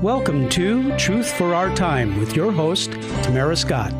Welcome to Truth for Our Time with your host, Tamara Scott.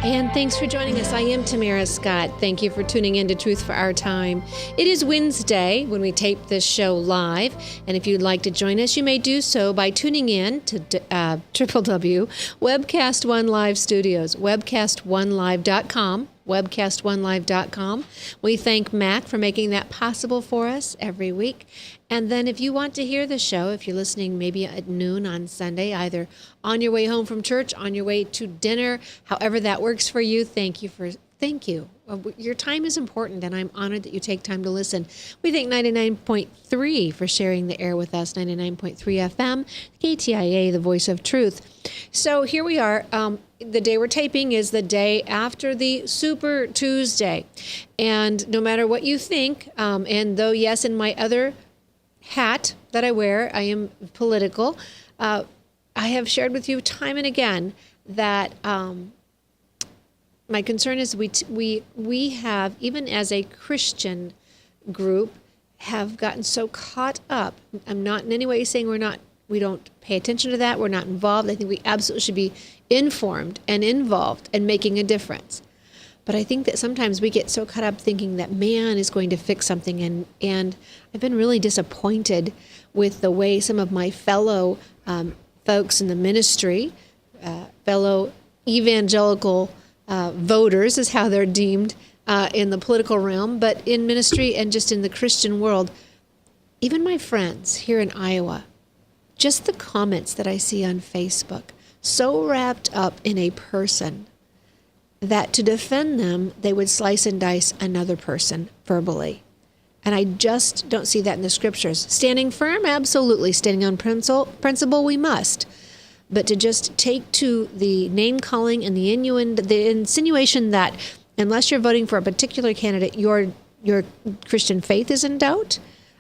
And thanks for joining us. I am Tamara Scott. Thank you for tuning in to Truth for Our Time. It is Wednesday when we tape this show live. And if you'd like to join us, you may do so by tuning in to www.webcast One Live Studios, webcastonelive.com. webcastonelive.com. We thank Mac for making that possible for us every week. And then if you want to hear the show, if you're listening maybe at noon on Sunday, either on your way home from church, on your way to dinner, however that works for you, thank you. Your time is important, and I'm honored that you take time to listen. We thank 99.3 for sharing the air with us, 99.3 FM, KTIA, the voice of truth. So here we are. The day we're taping is the day after the Super Tuesday. And no matter what you think, and though, yes, in my other hat that I wear, I am political, I have shared with you time and again that my concern is we have, even as a Christian group, have gotten so caught up. I'm not in any way saying we don't pay attention to that. We're not involved. I think we absolutely should be informed and involved and making a difference. But I think that sometimes we get so caught up thinking that man is going to fix something. And I've been really disappointed with the way some of my fellow folks in the ministry, fellow evangelical voters is how they're deemed in the political realm, but in ministry and just in the Christian world, even my friends here in Iowa, just the comments that I see on Facebook, so wrapped up in a person that to defend them, they would slice and dice another person verbally. And I just don't see that in the scriptures. Standing firm, absolutely. Standing on principle, we must. But to just take to the name-calling and the insinuation that unless you're voting for a particular candidate, your Christian faith is in doubt.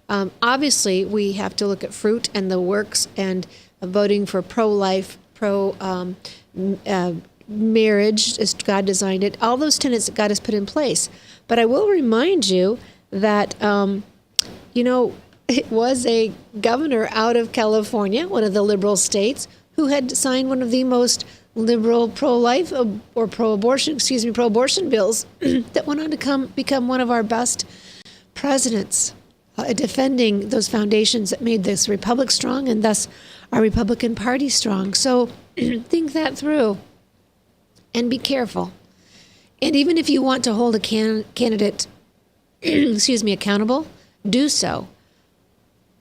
Obviously, we have to look at fruit and the works and voting for pro-life, marriage as God designed it, all those tenets that God has put in place. But I will remind you that, it was a governor out of California, one of the liberal states, who had signed one of the most liberal pro-life or pro-abortion bills that went on to become one of our best presidents, defending those foundations that made this republic strong and thus our Republican Party strong. So think that through and be careful. And even if you want to hold a candidate accountable, do so.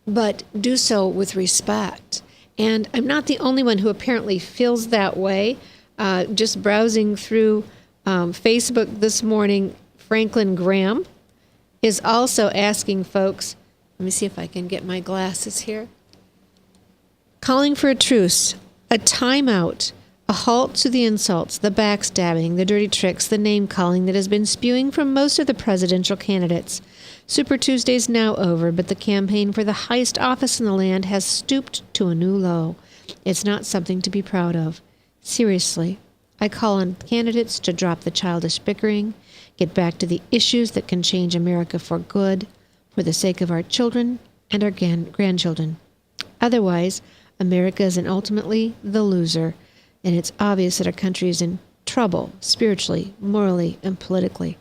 But do so with respect. And I'm not the only one who apparently feels that way. Just browsing through Facebook this morning, Franklin Graham is also asking folks, let me see if I can get my glasses here, calling for a truce, a timeout, a halt to the insults, the backstabbing, the dirty tricks, the name-calling that has been spewing from most of the presidential candidates. Super Tuesday's now over, but the campaign for the highest office in the land has stooped to a new low. It's not something to be proud of. Seriously, I call on candidates to drop the childish bickering, get back to the issues that can change America for good, for the sake of our children and our grandchildren. Otherwise, America is ultimately the loser, and it's obvious that our country is in trouble spiritually, morally, and politically.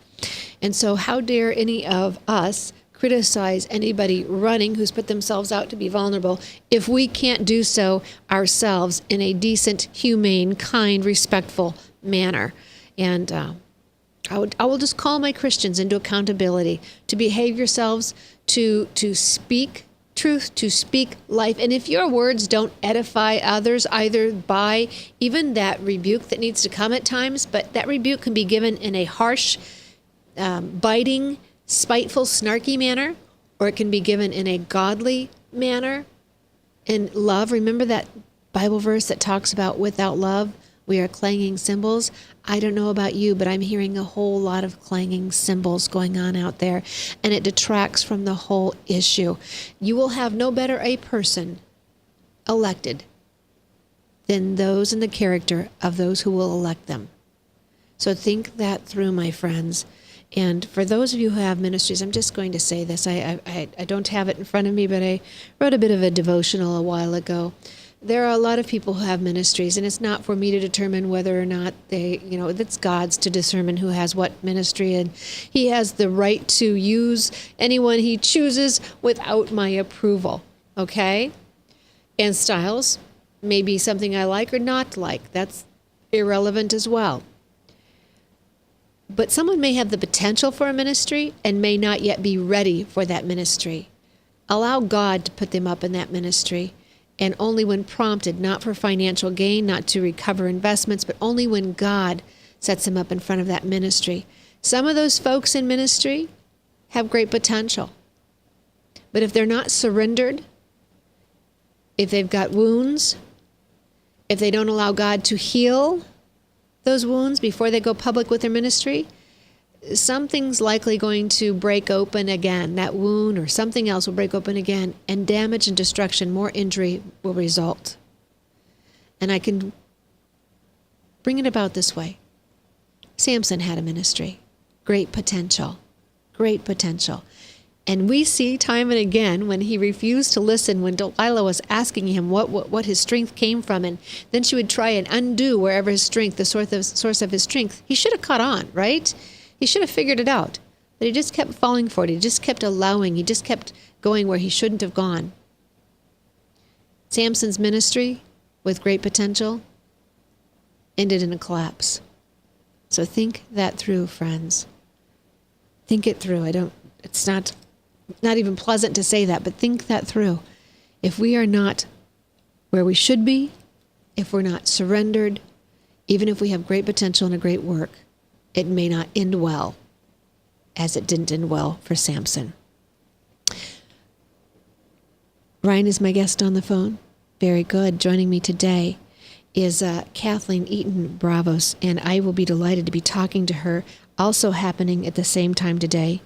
And so how dare any of us criticize anybody running who's put themselves out to be vulnerable if we can't do so ourselves in a decent, humane, kind, respectful manner? And I will just call my Christians into accountability to behave yourselves, to speak truth, to speak life. And if your words don't edify others, either by even that rebuke that needs to come at times, but that rebuke can be given in a harsh, biting, spiteful, snarky manner, or it can be given in a godly manner, in love. Remember that Bible verse that talks about without love, We are clanging cymbals. I don't know about you, but I'm hearing a whole lot of clanging cymbals going on out there, and it detracts from the whole issue. You will have no better a person elected than those in the character of those who will elect them. So think that through, my friends. And for those of you who have ministries, I'm just going to say this. I don't have it in front of me, but I wrote a bit of a devotional a while ago. There are a lot of people who have ministries, and it's not for me to determine whether or not it's God's to determine who has what ministry, and He has the right to use anyone He chooses without my approval, okay? And styles may be something I like or not like. That's irrelevant as well. But someone may have the potential for a ministry and may not yet be ready for that ministry. Allow God to put them up in that ministry, and only when prompted, not for financial gain, not to recover investments, but only when God sets them up in front of that ministry. Some of those folks in ministry have great potential. But if they're not surrendered, if they've got wounds, if they don't allow God to heal those wounds before they go public with their ministry, something's likely going to break open again. That wound or something else will break open again, and damage and destruction, more injury will result. And I can bring it about this way. Samson had a ministry. Great potential. Great potential. And we see time and again when he refused to listen, when Delilah was asking him what his strength came from, and then she would try and undo wherever his strength, the source of his strength. He should have caught on, right? He should have figured it out. But he just kept falling for it. He just kept allowing. He just kept going where he shouldn't have gone. Samson's ministry, with great potential, ended in a collapse. So think that through, friends. Think it through. It's not even pleasant to say that, but think that through. If we are not where we should be, if we're not surrendered, even if we have great potential and a great work, it may not end well, as it didn't end well for Samson. Ryan is my guest on the phone. Very good. Joining me today is Kathleen Eaton Bravo, and I will be delighted to be talking to her, also happening at the same time today.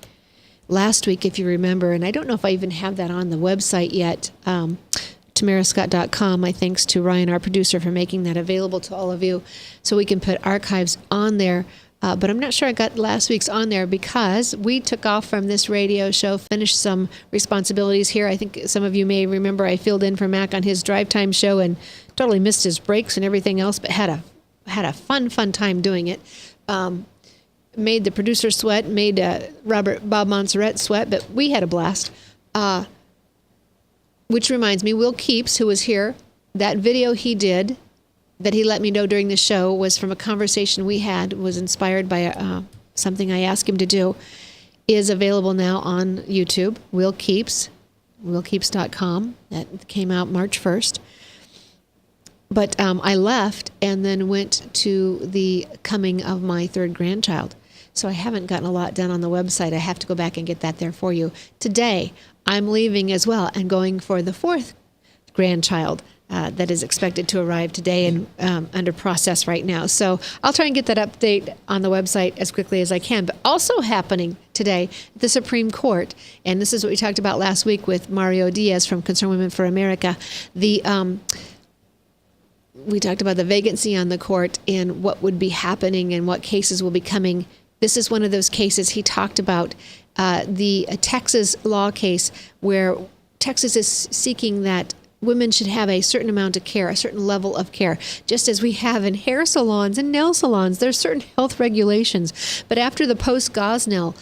Last week, if you remember, and I don't know if I even have that on the website yet, tamarascott.com. My thanks to Ryan, our producer, for making that available to all of you so we can put archives on there. But I'm not sure I got last week's on there because we took off from this radio show, finished some responsibilities here. I think some of you may remember I filled in for Mac on his drive time show and totally missed his breaks and everything else, but had a fun time doing it. Made the producer sweat, made Bob Montserrat sweat, but we had a blast. Which reminds me, Will Keeps, who was here, that video he did that he let me know during the show was from a conversation we had, was inspired by something I asked him to do, is available now on YouTube. Will Keeps, willkeeps.com. That came out March 1st. But I left and then went to the coming of my third grandchild. So I haven't gotten a lot done on the website. I have to go back and get that there for you. Today, I'm leaving as well and going for the fourth grandchild that is expected to arrive today and under process right now. So I'll try and get that update on the website as quickly as I can. But also happening today at the Supreme Court, and this is what we talked about last week with Mario Diaz from Concerned Women for America, we talked about the vacancy on the court and what would be happening and what cases will be coming. This is one of those cases he talked about, the Texas law case where Texas is seeking that women should have a certain amount of care, a certain level of care, just as we have in hair salons and nail salons. There's certain health regulations. But after the post-Gosnell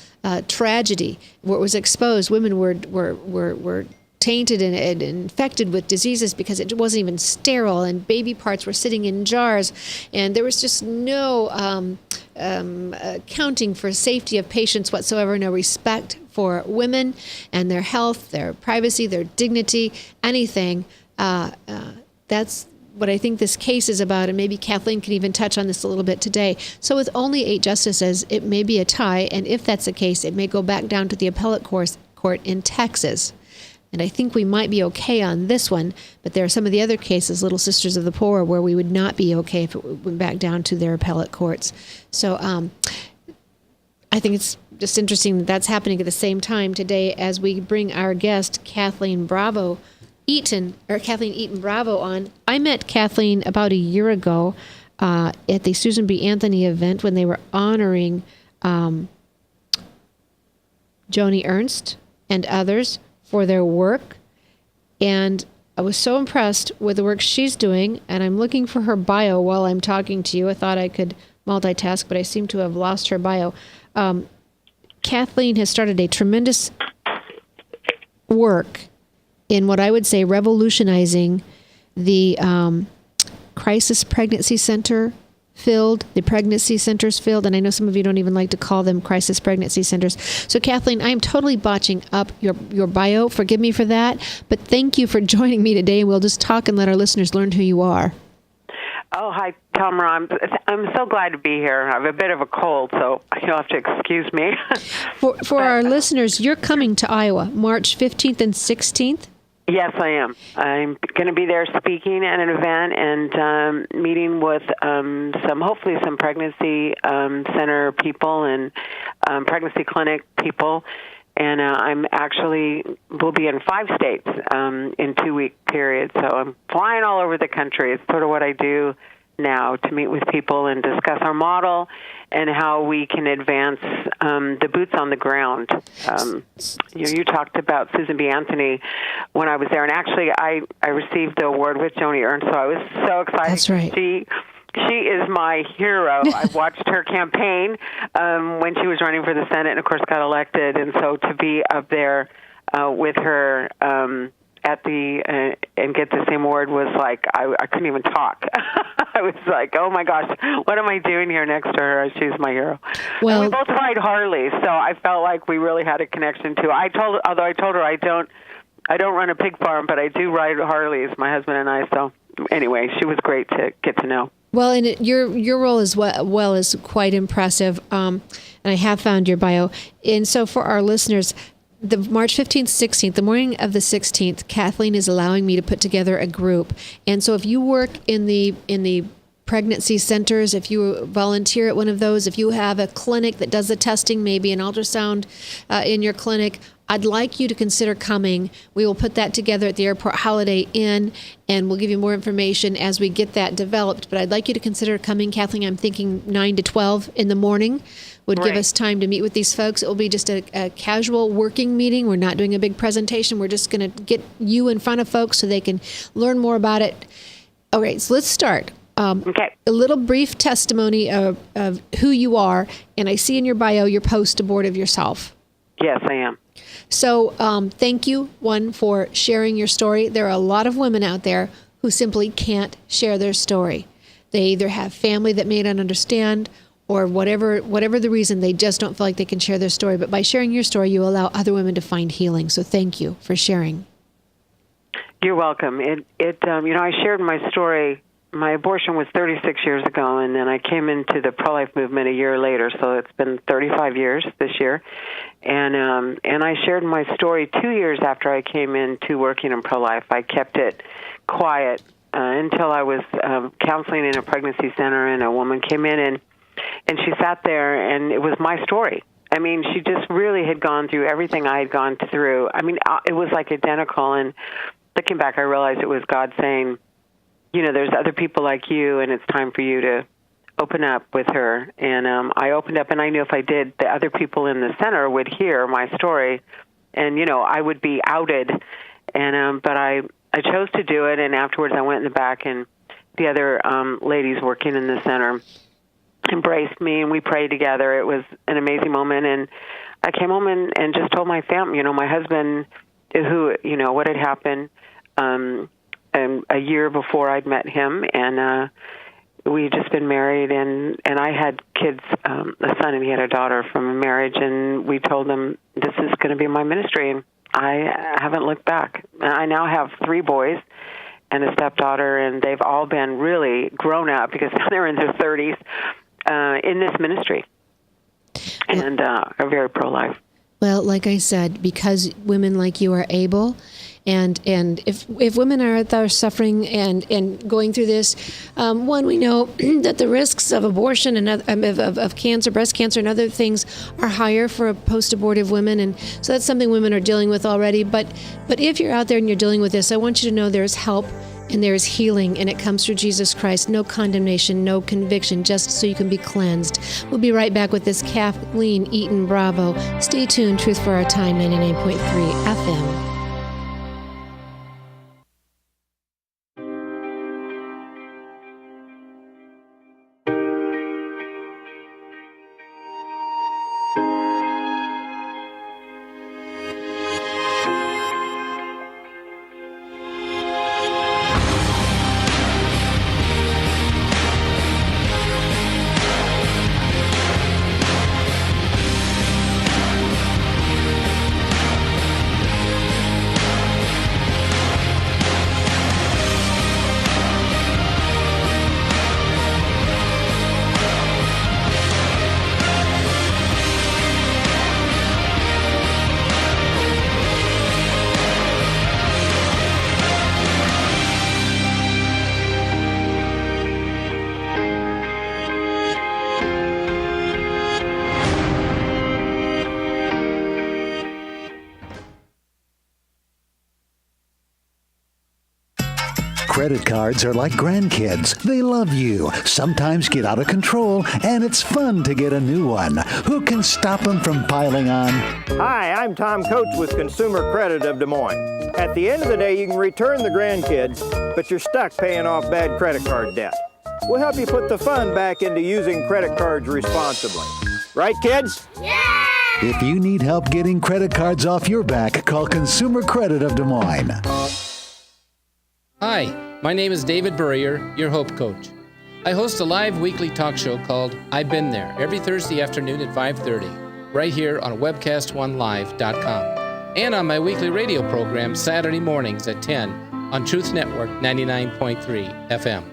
tragedy, where it was exposed, women were tainted and infected with diseases because it wasn't even sterile, and baby parts were sitting in jars, and there was just no accounting for safety of patients whatsoever, no respect for women and their health, their privacy, their dignity, anything. That's what I think this case is about, and maybe Kathleen can even touch on this a little bit today. So with only 8 justices, it may be a tie, and if that's the case, it may go back down to the appellate court in Texas. And I think we might be okay on this one, but there are some of the other cases, Little Sisters of the Poor, where we would not be okay if it went back down to their appellate courts. So I think it's just interesting that that's happening at the same time today as we bring our guest, Kathleen Eaton Bravo on. I met Kathleen about a year ago at the Susan B. Anthony event when they were honoring Joni Ernst and others for their work. And I was so impressed with the work she's doing, and I'm looking for her bio while I'm talking to you. I thought I could multitask, but I seem to have lost her bio. Kathleen has started a tremendous work in what I would say revolutionizing the crisis pregnancy center field, the pregnancy centers field, and I know some of you don't even like to call them crisis pregnancy centers. So Kathleen, I am totally botching up your bio. Forgive me for that, but thank you for joining me today, and we'll just talk and let our listeners learn who you are. Oh, hi, Tamara. I'm so glad to be here. I have a bit of a cold, so you'll have to excuse me. For our listeners, you're coming to Iowa March 15th and 16th? Yes, I am. I'm going to be there speaking at an event and meeting with hopefully some pregnancy center people and pregnancy clinic people. And we'll be in 5 states in 2-week periods. So I'm flying all over the country. It's sort of what I do now, to meet with people and discuss our model and how we can advance the boots on the ground. You talked about Susan B. Anthony when I was there, and actually I received the award with Joni Ernst, so I was so excited. That's right. She is my hero. I watched her campaign when she was running for the Senate and, of course, got elected. And so to be up there with her and get the same award was like, I couldn't even talk. I was like, oh, my gosh, what am I doing here next to her? She's my hero. Well, and we both ride Harleys, so I felt like we really had a connection, too. Although I told her I don't run a pig farm, but I do ride Harleys, my husband and I. So anyway, she was great to get to know. Well, and your role as well is quite impressive, and I have found your bio. And so for our listeners, the March 15th, 16th, the morning of the 16th, Kathleen is allowing me to put together a group. And so if you work in the pregnancy centers, if you volunteer at one of those, if you have a clinic that does the testing, maybe an ultrasound in your clinic, I'd like you to consider coming. We will put that together at the Airport Holiday Inn, and we'll give you more information as we get that developed. But I'd like you to consider coming, Kathleen. I'm thinking 9 to 12 in the morning would give us time to meet with these folks. It will be just a casual working meeting. We're not doing a big presentation. We're just going to get you in front of folks so they can learn more about it. Okay, so let's start. Okay. A little brief testimony of who you are, and I see in your bio your poster board of yourself. Yes, I am. So thank you, one, for sharing your story. There are a lot of women out there who simply can't share their story. They either have family that may not understand, or whatever the reason, they just don't feel like they can share their story. But by sharing your story, you allow other women to find healing. So thank you for sharing. You're welcome. I shared my story. My abortion was 36 years ago, and then I came into the pro-life movement a year later, so it's been 35 years this year. And I shared my story 2 years after I came into working in pro-life. I kept it quiet until I was counseling in a pregnancy center, and a woman came in, and she sat there, and it was my story. I mean, she just really had gone through everything I had gone through. I mean, it was like identical, and looking back, I realized it was God saying, there's other people like you, and it's time for you to open up with her. And I opened up, and I knew if I did, the other people in the center would hear my story, and, I would be outed. And but I chose to do it, and afterwards I went in the back, and the other ladies working in the center embraced me, and we prayed together. It was an amazing moment, and I came home and just told my family, my husband, who, what had happened a year before I'd met him, and we had just been married, and I had kids, a son, and he had a daughter from a marriage, and we told them, this is going to be my ministry, and I haven't looked back. I now have 3 boys and a stepdaughter, and they've all been really grown up because they're in their 30s in this ministry, and are very pro-life. Well, like I said, because women like you are able, and if women are out there suffering and going through this, one, we know that the risks of abortion and of cancer, breast cancer, and other things are higher for post-abortive women, and so that's something women are dealing with already. But if you're out there and you're dealing with this, I want you to know there's help. And there is healing, and it comes through Jesus Christ. No condemnation, no conviction, just so you can be cleansed. We'll be right back with this Kathleen Eaton Bravo. Stay tuned. Truth for Our Time, 99.3 FM. Credit cards are like grandkids. They love you, sometimes get out of control, and it's fun to get a new one. Who can stop them from piling on? Hi, I'm Tom Coates with Consumer Credit of Des Moines. At the end of the day, you can return the grandkids, but you're stuck paying off bad credit card debt. We'll help you put the fun back into using credit cards responsibly. Right, kids? Yeah! If you need help getting credit cards off your back, call Consumer Credit of Des Moines. Hi. My name is David Burrier, your Hope Coach. I host a live weekly talk show called I've Been There every Thursday afternoon at 5:30, right here on webcast1live.com, and on my weekly radio program Saturday mornings at 10 on Truth Network 99.3 FM.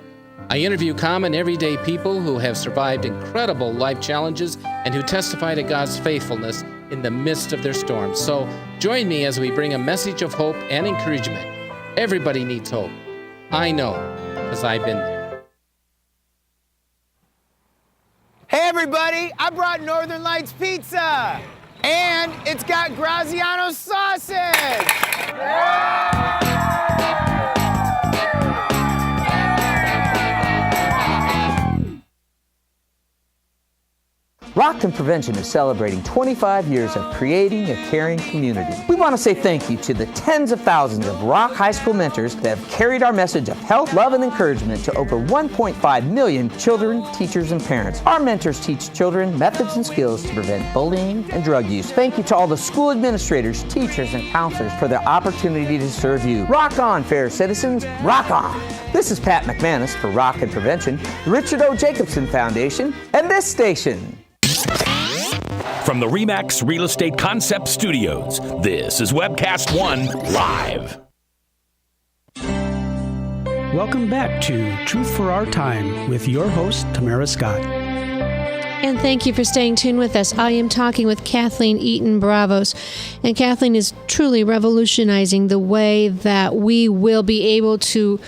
I interview common everyday people who have survived incredible life challenges and who testify to God's faithfulness in the midst of their storms. So join me as we bring a message of hope and encouragement. Everybody needs hope. I know, because I've been there. Hey everybody, I brought Northern Lights Pizza, and it's got Graziano sausage. Rock and Prevention is celebrating 25 years of creating a caring community. We want to say thank you to the tens of thousands of Rock High School mentors that have carried our message of health, love, and encouragement to over 1.5 million children, teachers, and parents. Our mentors teach children methods and skills to prevent bullying and drug use. Thank you to all the school administrators, teachers, and counselors for their opportunity to serve you. Rock on, fair citizens, rock on! This is Pat McManus for Rock and Prevention, the Richard O. Jacobson Foundation, and this station. From the RE/MAX Real Estate Concept Studios, this is Webcast One Live. Welcome back to Truth for Our Time with your host, Tamara Scott. And thank you for staying tuned with us. I am talking with Kathleen Eaton Bravo. And Kathleen is truly revolutionizing the way that we will be able to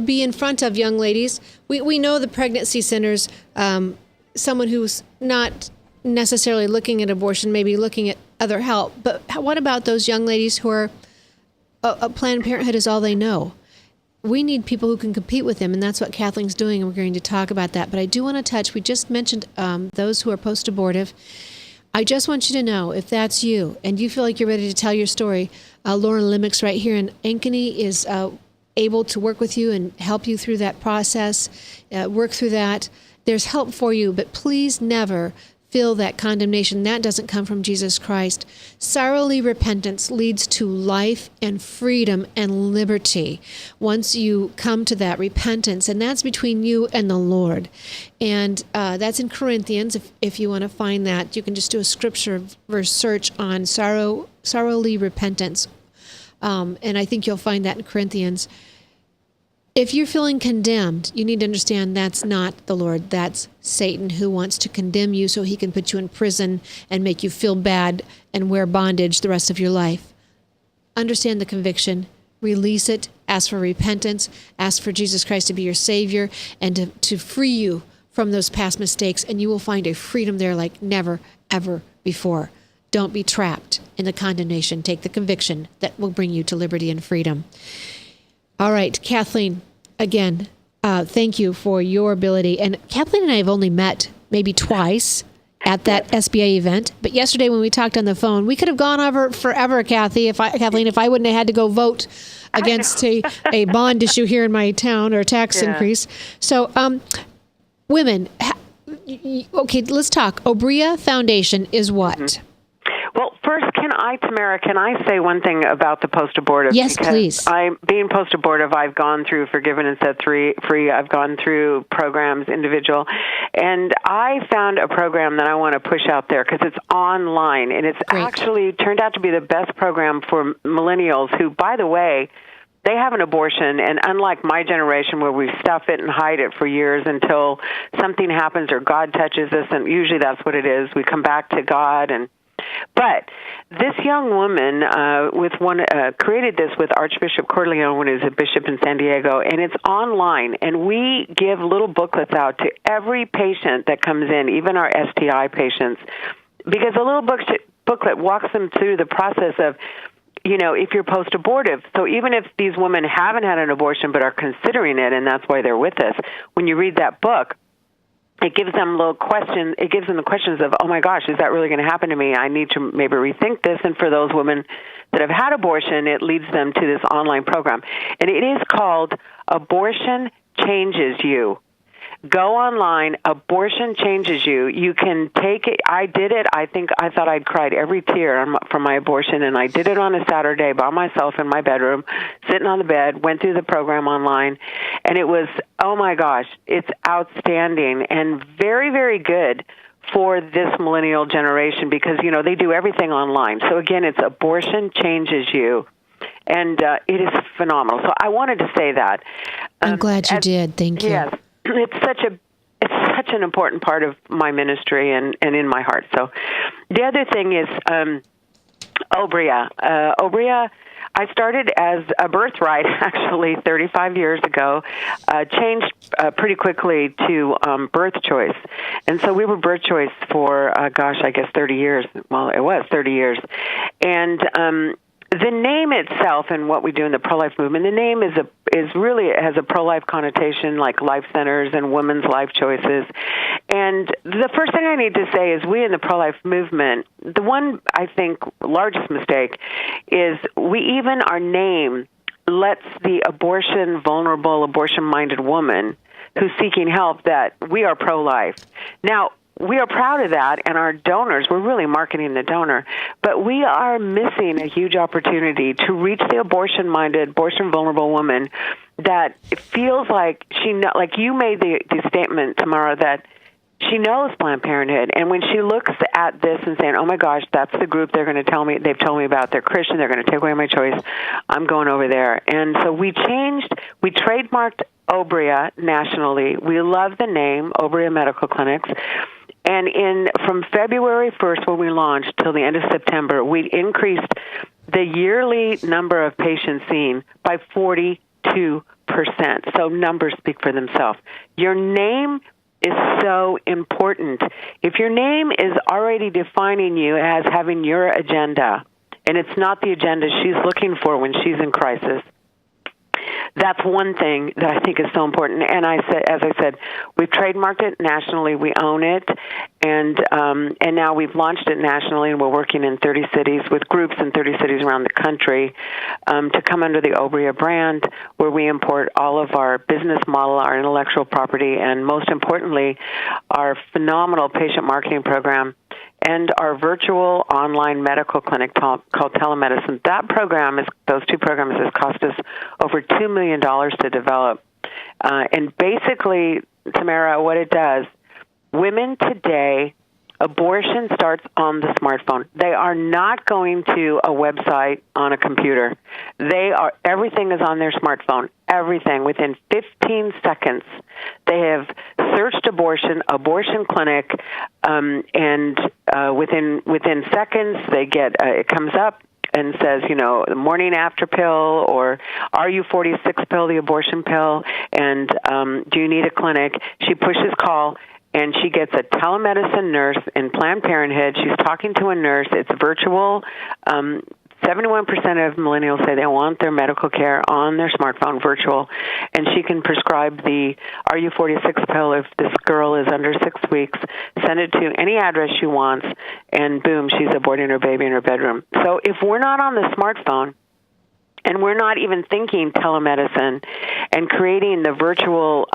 be in front of young ladies. We know the pregnancy centers, someone who's not necessarily looking at abortion, maybe looking at other help. But what about those young ladies who are Planned Parenthood is all they know? We need people who can compete with them, and that's what Kathleen's doing, and we're going to talk about that. But I do want to touch, we just mentioned those who are post-abortive. I just want you to know, if that's you, and you feel like you're ready to tell your story, Lauren Limix right here in Ankeny is able to work with you and help you through that process, work through that. There's help for you, but please never feel that condemnation. That doesn't come from Jesus Christ. Sorrowly repentance leads to life and freedom and liberty once you come to that repentance, and that's between you and the Lord. And that's in Corinthians. If you want to find that, you can just do a scripture verse search on sorrowly repentance. And I think you'll find that in Corinthians. If you're feeling condemned, you need to understand that's not the Lord. That's Satan who wants to condemn you so he can put you in prison and make you feel bad and wear bondage the rest of your life. Understand the conviction, release it, ask for repentance, ask for Jesus Christ to be your Savior and to free you from those past mistakes, and you will find a freedom there like never, ever before. Don't be trapped in the condemnation. Take the conviction that will bring you to liberty and freedom. All right, Kathleen, again, thank you for your ability. And Kathleen and I have only met maybe twice at that SBA event. But yesterday when we talked on the phone, we could have gone over forever, Kathleen, if I wouldn't have had to go vote against a bond issue here in my town or a tax increase. So, women, okay, let's talk. Obria Foundation is what? Mm-hmm. Well, first, Tamara, can I say one thing about the post-abortive? Yes, please. Being post-abortive, I've gone through Forgiven and Set Free. I've gone through programs, individual, and I found a program that I want to push out there because it's online, and it's actually turned out to be the best program for millennials who, by the way, they have an abortion, and unlike my generation where we stuff it and hide it for years until something happens or God touches us, and usually that's what it is. We come back to God But this young woman created this with Archbishop Corleone, who's a bishop in San Diego, and it's online. And we give little booklets out to every patient that comes in, even our STI patients, because a little booklet walks them through the process of, if you're post-abortive. So even if these women haven't had an abortion but are considering it, and that's why they're with us, when you read that book, it gives them little questions. It gives them the questions of, oh my gosh, is that really going to happen to me? I need to maybe rethink this. And for those women that have had abortion, it leads them to this online program. And it is called Abortion Changes You. Go online, Abortion Changes You. You can take it. I did it. I thought I'd cried every tear from my abortion, and I did it on a Saturday by myself in my bedroom, sitting on the bed, went through the program online, and it was, oh my gosh, it's outstanding and very, very good for this millennial generation because, they do everything online. So again, it's Abortion Changes You. And it is phenomenal. So I wanted to say that. I'm glad you did. Thank you. Yes. It's such an important part of my ministry and in my heart. So the other thing is Obria. Obria, I started as a birthright actually 35 years ago, changed pretty quickly to birth choice. And so we were birth choice for, 30 years. Well, it was 30 years. And the name itself and what we do in the pro-life movement, the name it has a pro-life connotation like life centers and women's life choices. And the first thing I need to say is we in the pro-life movement, the one I think largest mistake is our name lets the vulnerable abortion-minded woman who's seeking help that we are pro-life. Now, we are proud of that, and our donors, we're really marketing the donor, but we are missing a huge opportunity to reach the abortion-minded, abortion-vulnerable woman that feels like like you made the statement, Tamara, that she knows Planned Parenthood, and when she looks at this and saying, oh my gosh, that's the group they've told me about, they're Christian, they're going to take away my choice, I'm going over there. And so we trademarked Obria nationally. We love the name, Obria Medical Clinics. And from February 1st when we launched till the end of September, we increased the yearly number of patients seen by 42%. So numbers speak for themselves. Your name is so important. If your name is already defining you as having your agenda, and it's not the agenda she's looking for when she's in crisis, that's one thing that I think is so important. And as I said, we've trademarked it nationally. We own it, and now we've launched it nationally, and we're working in 30 cities with groups in 30 cities around the country to come under the Obria brand, where we import all of our business model, our intellectual property, and most importantly, our phenomenal patient marketing program and our virtual online medical clinic called telemedicine. Those two programs has cost us over $2 million to develop. And basically, Tamara, what it does, women today, abortion starts on the smartphone. They are not going to a website on a computer. Everything is on their smartphone. everything. Within 15 seconds, they have searched abortion clinic, and within seconds, they get it comes up and says, the morning after pill, or RU46 pill, the abortion pill, and do you need a clinic? She pushes call, and she gets a telemedicine nurse in Planned Parenthood. She's talking to a nurse. It's virtual. 71% of millennials say they want their medical care on their smartphone, virtual, and she can prescribe the RU46 pill if this girl is under 6 weeks, send it to any address she wants, and boom, she's aborting her baby in her bedroom. So if we're not on the smartphone, and we're not even thinking telemedicine and creating the virtual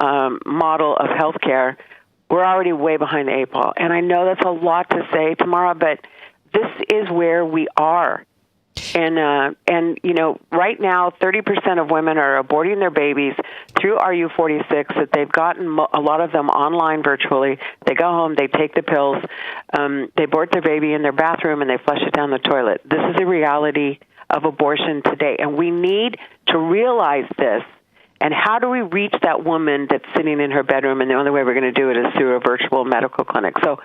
model of healthcare, we're already way behind the eight ball. And I know that's a lot to say, Tamara, but this is where we are. And right now, 30% of women are aborting their babies through RU46, that they've gotten a lot of them online virtually. They go home, they take the pills, they abort their baby in their bathroom, and they flush it down the toilet. This is the reality of abortion today, and we need to realize this. And how do we reach that woman that's sitting in her bedroom? And the only way we're going to do it is through a virtual medical clinic. So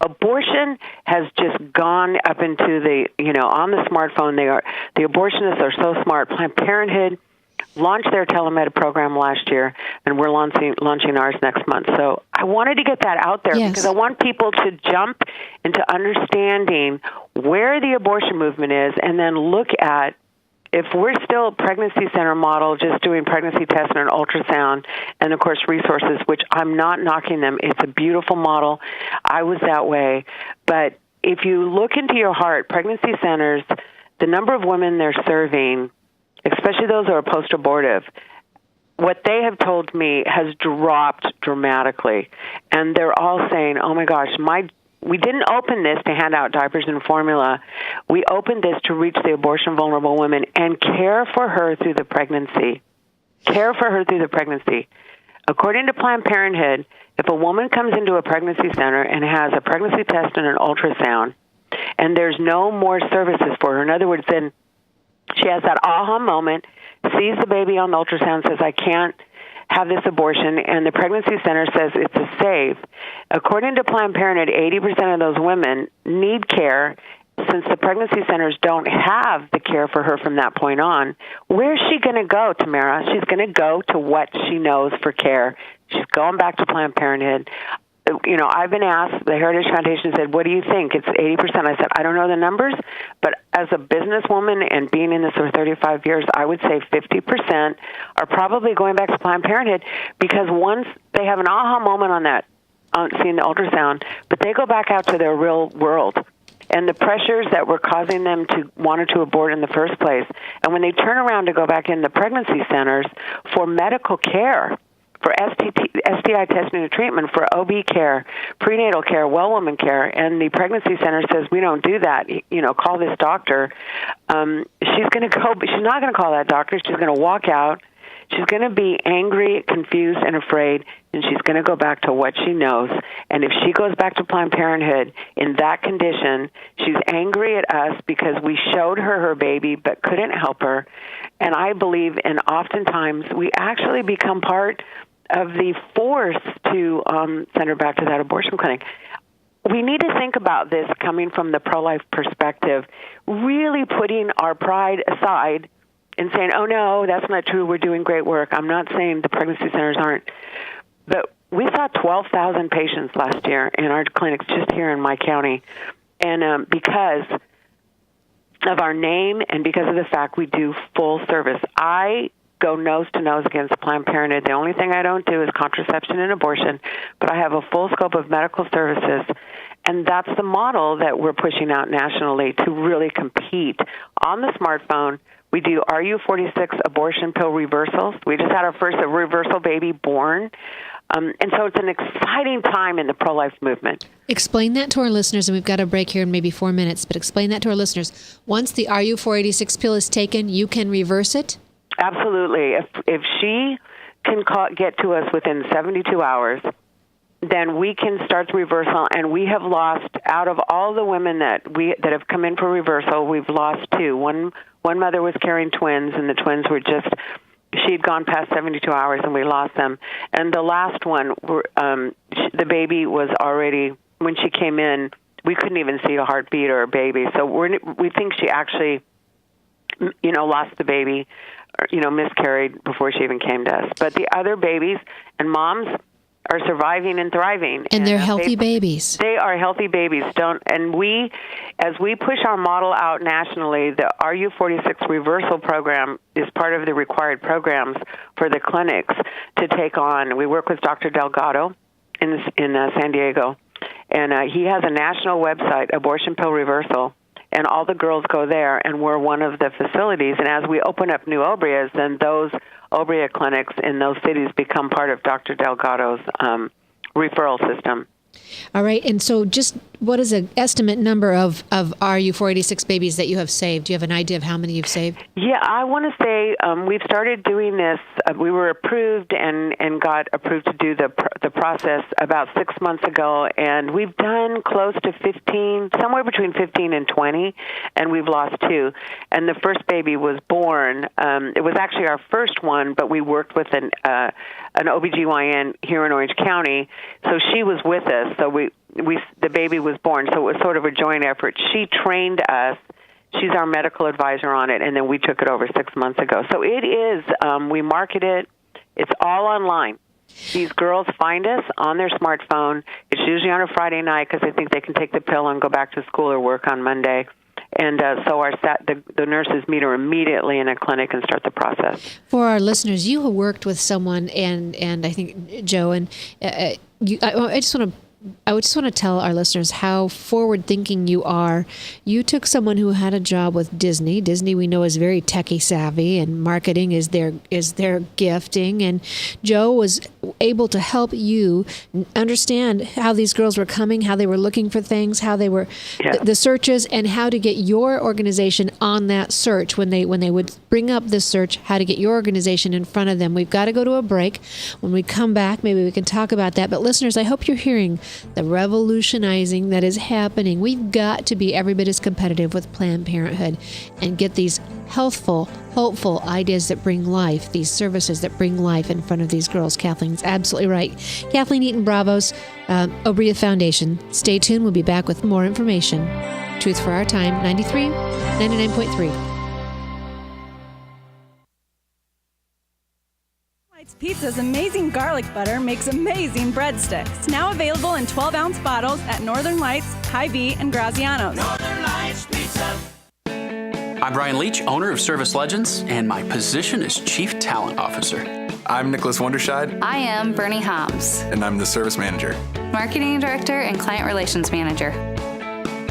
abortion has just gone up into the, on the smartphone. The abortionists are so smart. Planned Parenthood launched their telemed program last year, and we're launching ours next month. So I wanted to get that out there because I want people to jump into understanding where the abortion movement is, and then look at, if we're still a pregnancy center model, just doing pregnancy tests and an ultrasound, and of course resources, which I'm not knocking them. It's a beautiful model. I was that way. But if you look into your heart, pregnancy centers, the number of women they're serving, especially those who are post-abortive, what they have told me has dropped dramatically. And they're all saying, oh my gosh, we didn't open this to hand out diapers and formula. We opened this to reach the abortion vulnerable woman and care for her through the pregnancy. Care for her through the pregnancy. According to Planned Parenthood, if a woman comes into a pregnancy center and has a pregnancy test and an ultrasound, and there's no more services for her, in other words, then she has that aha moment, sees the baby on the ultrasound, says, I can't have this abortion, and the pregnancy center says it's a save. According to Planned Parenthood, 80% of those women need care. Since the pregnancy centers don't have the care for her from that point on, where's she going to go, Tamara? She's going to go to what she knows for care. She's going back to Planned Parenthood. I've been asked, the Heritage Foundation said, what do you think? It's 80%. I said, I don't know the numbers, but as a businesswoman and being in this for 35 years, I would say 50% are probably going back to Planned Parenthood, because once they have an aha moment on seeing the ultrasound, but they go back out to their real world and the pressures that were causing them to want to abort in the first place. And when they turn around to go back in the pregnancy centers for medical care, for STI testing and treatment, for OB care, prenatal care, well woman care, and the pregnancy center says, we don't do that, call this doctor, she's going to go, but she's not going to call that doctor. She's going to walk out. She's going to be angry, confused, and afraid, and she's going to go back to what she knows. And if she goes back to Planned Parenthood in that condition, she's angry at us because we showed her baby but couldn't help her. And I believe, and oftentimes, we actually become part of the force to send her back to that abortion clinic. We need to think about this coming from the pro-life perspective, really putting our pride aside and saying, oh, no, that's not true, we're doing great work. I'm not saying the pregnancy centers aren't. But we saw 12,000 patients last year in our clinics just here in my county. And because of our name and because of the fact we do full service, I go nose to nose against Planned Parenthood. The only thing I don't do is contraception and abortion, but I have a full scope of medical services. And that's the model that we're pushing out nationally to really compete on the smartphone. We do RU46 abortion pill reversals. We just had our first reversal baby born. And so it's an exciting time in the pro-life movement. Explain that to our listeners, and we've got a break here in maybe 4 minutes, but explain that to our listeners. Once the RU486 pill is taken, you can reverse it? Absolutely. If she can get to us within 72 hours, then we can start the reversal. And we have lost, out of all the women that have come in for reversal, we've lost two. One mother was carrying twins, and the twins were just, she'd gone past 72 hours and we lost them. And the last one, the baby was already, when she came in, we couldn't even see a heartbeat or a baby. So we think she actually, lost the baby, or, miscarried before she even came to us. But the other babies and moms are surviving and thriving. And they're healthy babies. They are healthy babies. As we push our model out nationally, the RU46 reversal program is part of the required programs for the clinics to take on. We work with Dr. Delgado in San Diego, and he has a national website, Abortion Pill Reversal, and all the girls go there, and we're one of the facilities. And as we open up new Obrias, then those Obria clinics in those cities become part of Dr. Delgado's referral system. All right, and so just what is an estimate number of RU486 babies that you have saved? Do you have an idea of how many you've saved? Yeah, I want to say we've started doing this. We were approved and got approved to do the process about 6 months ago, and we've done close to 15, somewhere between 15 and 20, and we've lost 2. And the first baby was born. It was actually our first one, but we worked with an OBGYN here in Orange County, so she was with us. So the baby was born, so it was sort of a joint effort. She trained us. She's our medical advisor on it, and then we took it over 6 months ago. So it is, we market it. It's all online. These girls find us on their smartphone. It's usually on a Friday night because they think they can take the pill and go back to school or work on Monday. And so the nurses meet her immediately in a clinic and start the process. For our listeners, you have worked with someone, and I think Joe, and I just want to tell our listeners how forward-thinking you are. You took someone who had a job with Disney. Disney, we know, is very techie savvy, and marketing is their gifting. And Joe was able to help you understand how these girls were coming, how they were looking for things, how they were the searches, and how to get your organization on that search when they would bring up this search. How to get your organization in front of them. We've got to go to a break. When we come back, maybe we can talk about that. But listeners, I hope you're hearing the revolutionizing that is happening. We've got to be every bit as competitive with Planned Parenthood and get these healthful, hopeful ideas that bring life, these services that bring life in front of these girls. Kathleen's absolutely right. Kathleen Eaton Bravo's Obria Foundation. Stay tuned. We'll be back with more information. Truth for Our Time, 99.3. Pizza's amazing garlic butter makes amazing breadsticks. Now available in 12-ounce bottles at Northern Lights, Hy-Vee, and Graziano's. Northern Lights Pizza. I'm Brian Leach, owner of Service Legends, and my position is Chief Talent Officer. I'm Nicholas Wonderscheid. I am Bernie Hobbs. And I'm the Service Manager. Marketing Director and Client Relations Manager.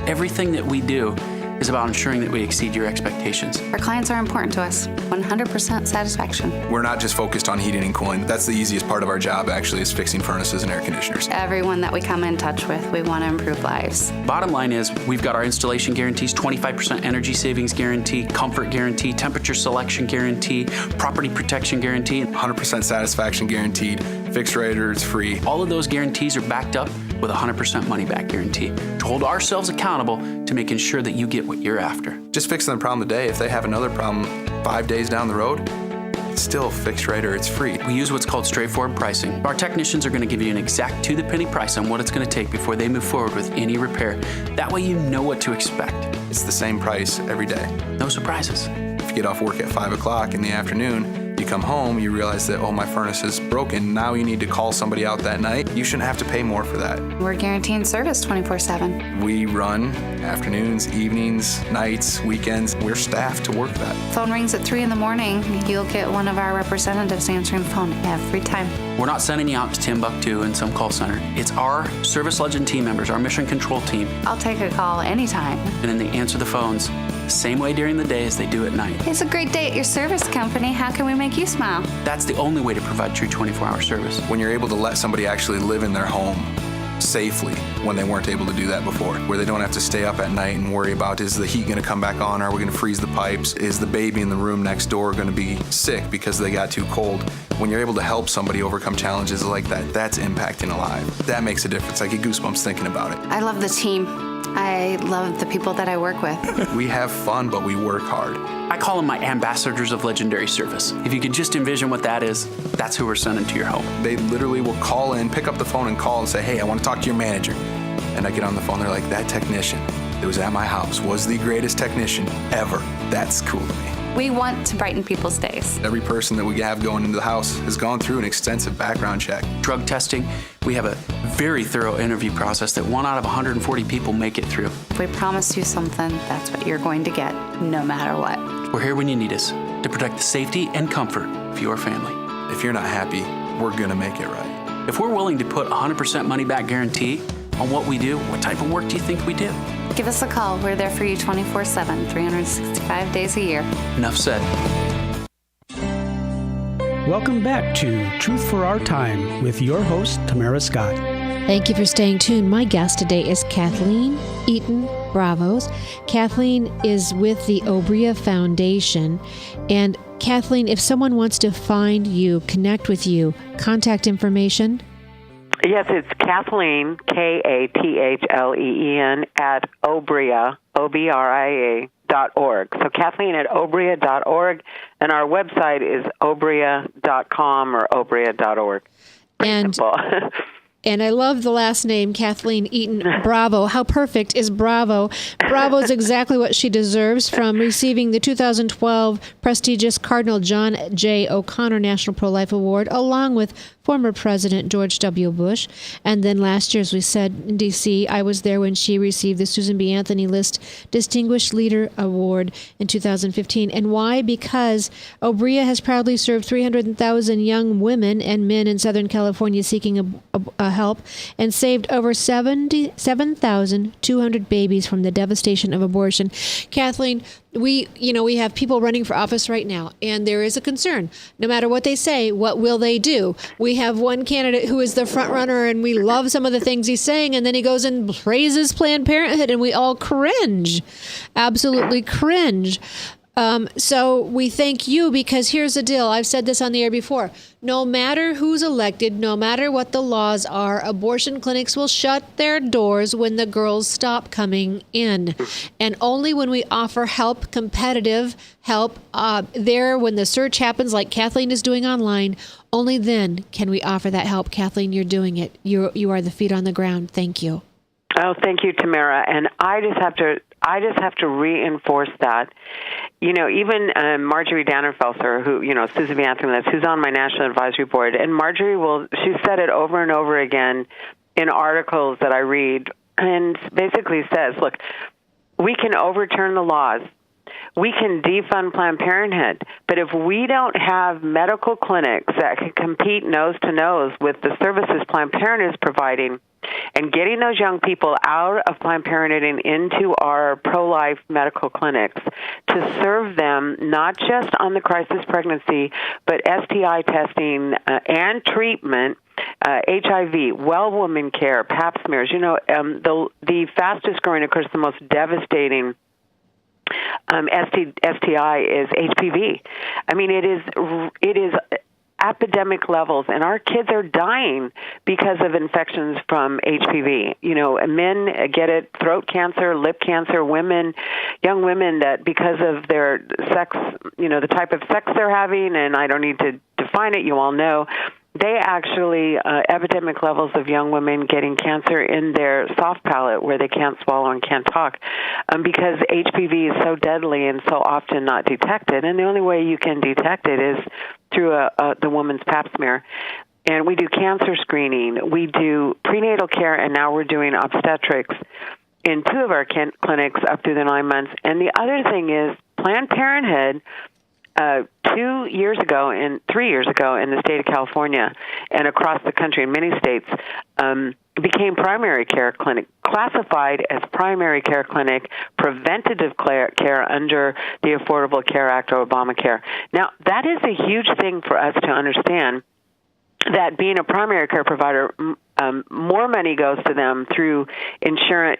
Everything that we do is about ensuring that we exceed your expectations. Our clients are important to us. 100% satisfaction. We're not just focused on heating and cooling. That's the easiest part of our job, actually, is fixing furnaces and air conditioners. Everyone that we come in touch with, we want to improve lives. Bottom line is, we've got our installation guarantees, 25% energy savings guarantee, comfort guarantee, temperature selection guarantee, property protection guarantee. 100% satisfaction guaranteed. Fixed rate or it's free. All of those guarantees are backed up with a 100% money-back guarantee to hold ourselves accountable to making sure that you get what you're after. Just fixing the problem today. If they have another problem 5 days down the road, it's still fixed rate or it's free. We use what's called straightforward pricing. Our technicians are going to give you an exact to-the-penny price on what it's going to take before they move forward with any repair. That way you know what to expect. It's the same price every day. No surprises. If you get off work at 5 o'clock in the afternoon, you come home, you realize that, oh, my furnace is broken. Now you need to call somebody out that night. You shouldn't have to pay more for that. We're guaranteeing service 24/7. We run afternoons, evenings, nights, weekends. We're staffed to work that. Phone rings at 3 in the morning. You'll get one of our representatives answering the phone every time. We're not sending you out to Timbuktu in some call center. It's our Service Legend team members, our mission control team. I'll take a call anytime. And then they answer the phones the same way during the day as they do at night. It's a great day at your service company. How can we make you smile? That's the only way to provide true 24-hour service. When you're able to let somebody actually live in their home safely when they weren't able to do that before, where they don't have to stay up at night and worry about, is the heat going to come back on? Are we going to freeze the pipes? Is the baby in the room next door going to be sick because they got too cold? When you're able to help somebody overcome challenges like that, that's impacting a life. That makes a difference. I get goosebumps thinking about it. I love the team. I love the people that I work with. We have fun, but we work hard. I call them my ambassadors of legendary service. If you could just envision what that is, that's who we're sending to your home. They literally will call in, pick up the phone and call and say, hey, I want to talk to your manager. And I get on the phone, they're like, that technician that was at my house was the greatest technician ever. That's cool to me. We want to brighten people's days. Every person that we have going into the house has gone through an extensive background check. Drug testing, we have a very thorough interview process that 1 out of 140 people make it through. If we promise you something, that's what you're going to get, no matter what. We're here when you need us to protect the safety and comfort of your family. If you're not happy, we're going to make it right. If we're willing to put 100% money-back guarantee on what we do, what type of work do you think we do? Give us a call. We're there for you 24/7, 365 days a year. Enough said. Welcome back to Truth for Our Time with your host, Tamara Scott. Thank you for staying tuned. My guest today is Kathleen Eaton Bravo. Kathleen is with the Obria Foundation. And Kathleen, if someone wants to find you, connect with you, contact information? Yes, it's Kathleen, Kathleen, at Obria, OBRIA.org. So Kathleen at Obria.org, and our website is obria.com or obria.org. And simple. And I love the last name, Kathleen Eaton Bravo. How perfect is Bravo? Bravo is exactly what she deserves from receiving the 2012 prestigious Cardinal John J. O'Connor National Pro-Life Award, along with former President George W. Bush. And then last year, as we said, in D.C., I was there when she received the Susan B. Anthony List Distinguished Leader Award in 2015. And why? Because Obria has proudly served 300,000 young women and men in Southern California seeking help and saved over 7,200 babies from the devastation of abortion. Kathleen, we have people running for office right now, and there is a concern. No matter what they say, what will they do? We have one candidate who is the front runner, and we love some of the things he's saying, and then he goes and praises Planned Parenthood, and we all cringe, absolutely cringe. So we thank you, because here's the deal. I've said this on the air before. No matter who's elected, no matter what the laws are, abortion clinics will shut their doors when the girls stop coming in. And only when we offer help, competitive help, there when the search happens like Kathleen is doing online, only then can we offer that help. Kathleen, you're doing it. You are the feet on the ground. Thank you. Oh, thank you, Tamara. And I just have to reinforce that. Even Marjorie Dannenfelser, who, Susan B. Anthony, who's on my National Advisory Board, and Marjorie she said it over and over again in articles that I read, and basically says, look, we can overturn the laws. We can defund Planned Parenthood, but if we don't have medical clinics that can compete nose to nose with the services Planned Parenthood is providing, and getting those young people out of Planned Parenthood and into our pro-life medical clinics to serve them not just on the crisis pregnancy, but STI testing and treatment, HIV, well woman care, pap smears. The fastest growing, of course, the most devastating STI is HPV. I mean, it is epidemic levels, and our kids are dying because of infections from HPV. Men get it, throat cancer, lip cancer, young women that because of their sex, the type of sex they're having, and I don't need to define it, you all know, they actually, epidemic levels of young women getting cancer in their soft palate where they can't swallow and can't talk, because HPV is so deadly and so often not detected. And the only way you can detect it is through the woman's pap smear. And we do cancer screening. We do prenatal care, and now we're doing obstetrics in 2 of our clinics up through the 9 months. And the other thing is Planned Parenthood, 3 years ago in the state of California and across the country in many states, became primary care clinic, classified as primary care clinic, preventative care under the Affordable Care Act or Obamacare. Now, that is a huge thing for us to understand, that being a primary care provider, more money goes to them through insurance,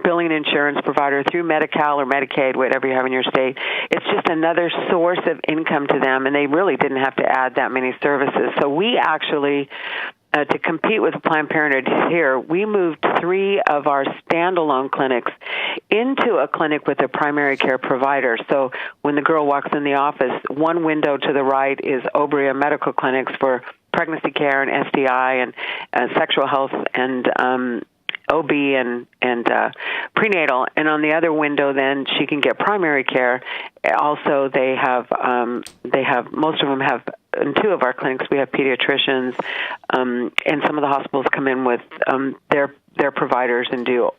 billing insurance provider, through Medi-Cal or Medicaid, whatever you have in your state. It's just another source of income to them, and they really didn't have to add that many services. So we actually to compete with Planned Parenthood here, we moved 3 of our standalone clinics into a clinic with a primary care provider. So when the girl walks in the office, one window to the right is Obria Medical Clinics for pregnancy care and STI and sexual health and OB and prenatal, and on the other window, then she can get primary care. Also, they have most of them have. In 2 of our clinics, we have pediatricians, and some of the hospitals come in with their providers and do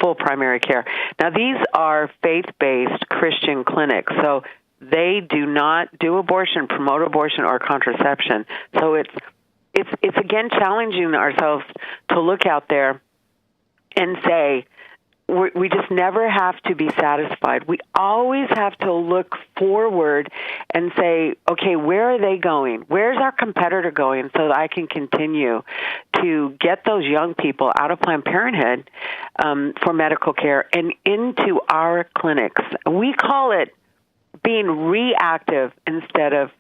full primary care. Now, these are faith-based Christian clinics, so they do not do abortion, promote abortion, or contraception. So it's again challenging ourselves to look out there and say, we just never have to be satisfied. We always have to look forward and say, okay, where are they going? Where's our competitor going so that I can continue to get those young people out of Planned Parenthood for medical care and into our clinics? We call it being reactive instead of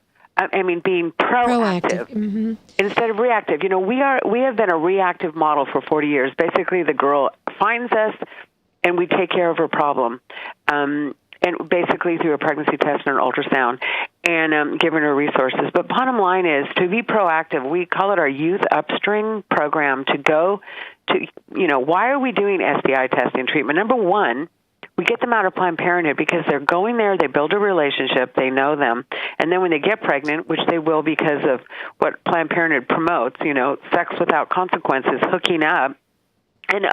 being proactive. Mm-hmm. Instead of reactive. We have been a reactive model for 40 years. Basically, the girl finds us, and we take care of her problem, and basically through a pregnancy test and an ultrasound, and giving her resources. But bottom line is to be proactive. We call it our Youth Upstream program to go to, why are we doing STI testing treatment? Number one, we get them out of Planned Parenthood because they're going there, they build a relationship, they know them, and then when they get pregnant, which they will because of what Planned Parenthood promotes, sex without consequences, hooking up, and,